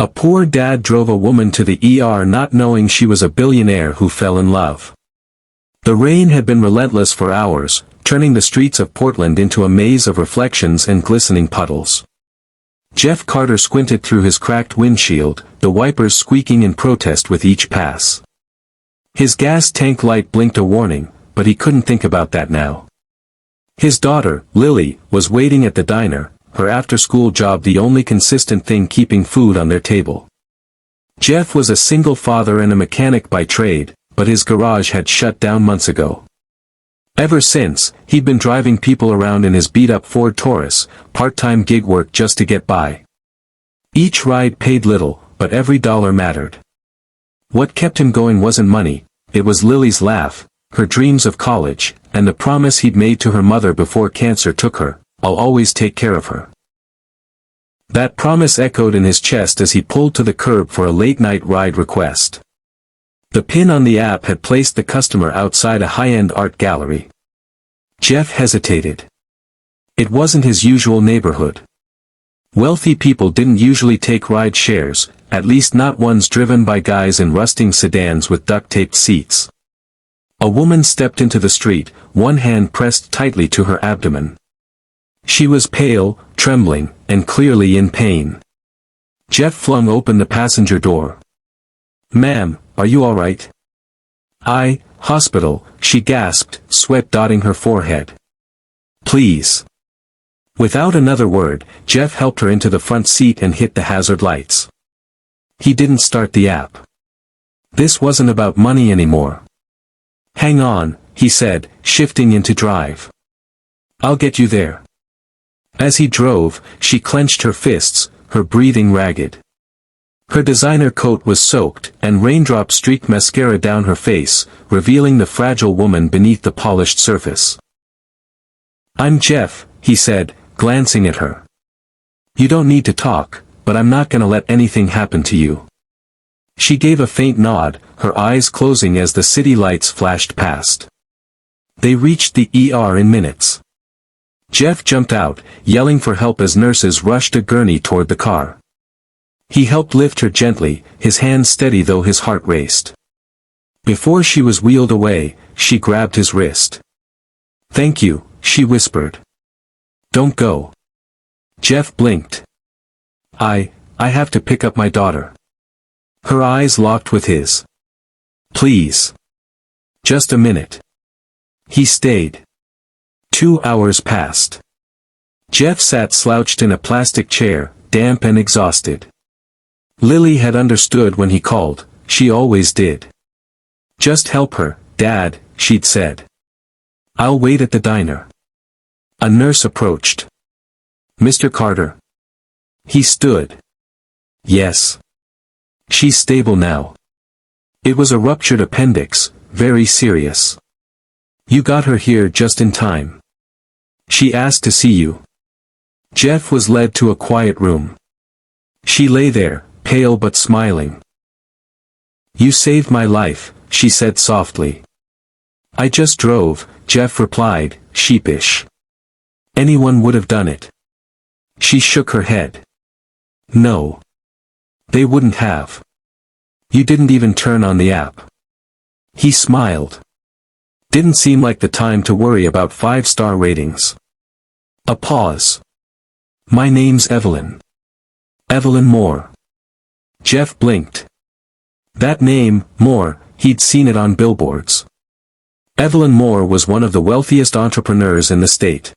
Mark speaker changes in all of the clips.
Speaker 1: A poor dad drove a woman to the ER not knowing she was a billionaire who fell in love. The rain had been relentless for hours, turning the streets of Portland into a maze of reflections and glistening puddles. Jeff Carter squinted through his cracked windshield, the wipers squeaking in protest with each pass. His gas tank light blinked a warning, but he couldn't think about that now. His daughter, Lily, was waiting at the diner, her after-school job the only consistent thing keeping food on their table. Jeff was a single father and a mechanic by trade, but his garage had shut down months ago. Ever since, he'd been driving people around in his beat-up Ford Taurus, part-time gig work just to get by. Each ride paid little, but every dollar mattered. What kept him going wasn't money, it was Lily's laugh, her dreams of college, and the promise he'd made to her mother before cancer took her, "I'll always take care of her." That promise echoed in his chest as he pulled to the curb for a late-night ride request. The pin on the app had placed the customer outside a high-end art gallery. Jeff hesitated. It wasn't his usual neighborhood. Wealthy people didn't usually take ride shares, at least not ones driven by guys in rusting sedans with duct-taped seats. A woman stepped into the street, one hand pressed tightly to her abdomen. She was pale, trembling, and clearly in pain. Jeff flung open the passenger door. "Ma'am, are you all right?" Hospital," she gasped, sweat dotting her forehead. "Please." Without another word, Jeff helped her into the front seat and hit the hazard lights. He didn't start the app. This wasn't about money anymore. "Hang on," he said, shifting into drive. "I'll get you there." As he drove, she clenched her fists, her breathing ragged. Her designer coat was soaked, and raindrops streaked mascara down her face, revealing the fragile woman beneath the polished surface. "I'm Jeff," he said, glancing at her. "You don't need to talk, but I'm not gonna let anything happen to you." She gave a faint nod, her eyes closing as the city lights flashed past. They reached the ER in minutes. Jeff jumped out, yelling for help as nurses rushed a gurney toward the car. He helped lift her gently, his hand steady though his heart raced. Before she was wheeled away, she grabbed his wrist. "Thank you," she whispered. "Don't go." Jeff blinked. I have to pick up my daughter." Her eyes locked with his. "Please. Just a minute." He stayed. 2 hours passed. Jeff sat slouched in a plastic chair, damp and exhausted. Lily had understood when he called, she always did. "Just help her, Dad," she'd said. "I'll wait at the diner." A nurse approached. "Mr. Carter." He stood. "Yes. She's stable now. It was a ruptured appendix, very serious. You got her here just in time. She asked to see you." Jeff was led to a quiet room. She lay there, pale but smiling. "You saved my life," she said softly. "I just drove," Jeff replied, sheepish. "Anyone would have done it." She shook her head. "No. They wouldn't have. You didn't even turn on the app." He smiled. Didn't seem like the time to worry about 5-star ratings. A pause. "My name's Evelyn. Evelyn Moore." Jeff blinked. That name, Moore, he'd seen it on billboards. Evelyn Moore was one of the wealthiest entrepreneurs in the state.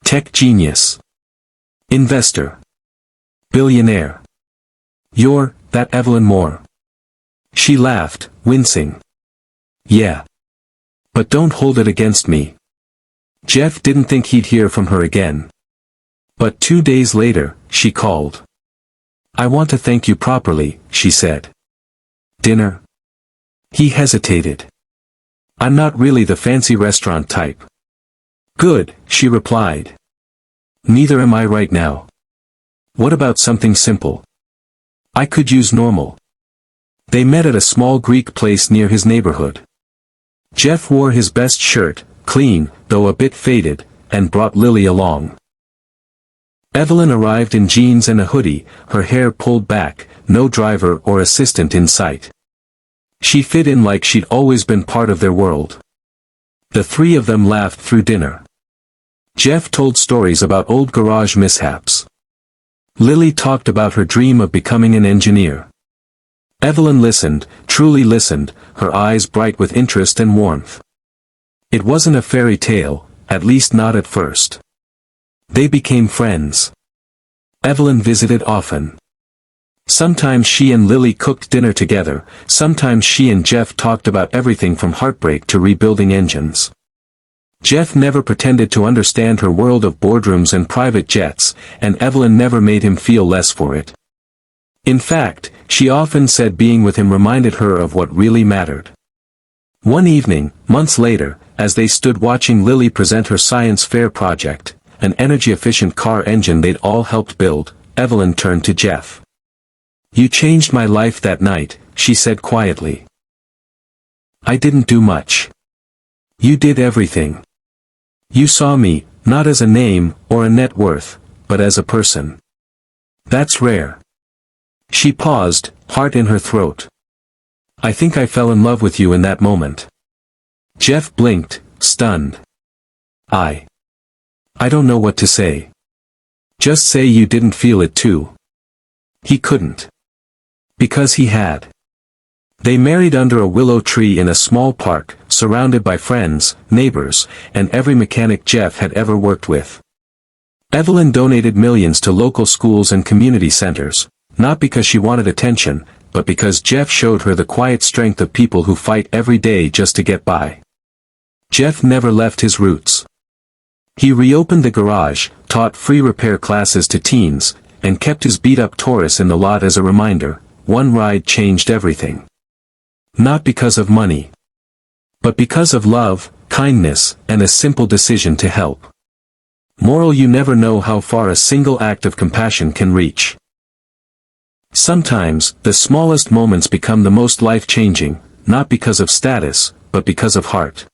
Speaker 1: Tech genius. Investor. Billionaire. "You're that Evelyn Moore." She laughed, wincing. "Yeah. But don't hold it against me." Jeff didn't think he'd hear from her again. But 2 days later, she called. "I want to thank you properly," she said. "Dinner?" He hesitated. "I'm not really the fancy restaurant type." "Good," she replied. "Neither am I right now. What about something simple? I could use normal." They met at a small Greek place near his neighborhood. Jeff wore his best shirt, clean, though a bit faded, and brought Lily along. Evelyn arrived in jeans and a hoodie, her hair pulled back, no driver or assistant in sight. She fit in like she'd always been part of their world. The three of them laughed through dinner. Jeff told stories about old garage mishaps. Lily talked about her dream of becoming an engineer. Evelyn listened, truly listened, her eyes bright with interest and warmth. It wasn't a fairy tale, at least not at first. They became friends. Evelyn visited often. Sometimes she and Lily cooked dinner together, sometimes she and Jeff talked about everything from heartbreak to rebuilding engines. Jeff never pretended to understand her world of boardrooms and private jets, and Evelyn never made him feel less for it. In fact, she often said being with him reminded her of what really mattered. One evening, months later, as they stood watching Lily present her science fair project, an energy-efficient car engine they'd all helped build, Evelyn turned to Jeff. "You changed my life that night," she said quietly. "I didn't do much. You did everything. You saw me, not as a name, or a net worth, but as a person. That's rare." She paused, heart in her throat. "I think I fell in love with you in that moment." Jeff blinked, stunned. I don't know what to say. Just say you didn't feel it too." He couldn't. Because he had. They married under a willow tree in a small park, surrounded by friends, neighbors, and every mechanic Jeff had ever worked with. Evelyn donated millions to local schools and community centers, not because she wanted attention, but because Jeff showed her the quiet strength of people who fight every day just to get by. Jeff never left his roots. He reopened the garage, taught free repair classes to teens, and kept his beat-up Taurus in the lot as a reminder, one ride changed everything. Not because of money, but because of love, kindness, and a simple decision to help. Moral: you never know how far a single act of compassion can reach. Sometimes, the smallest moments become the most life-changing, not because of status, but because of heart.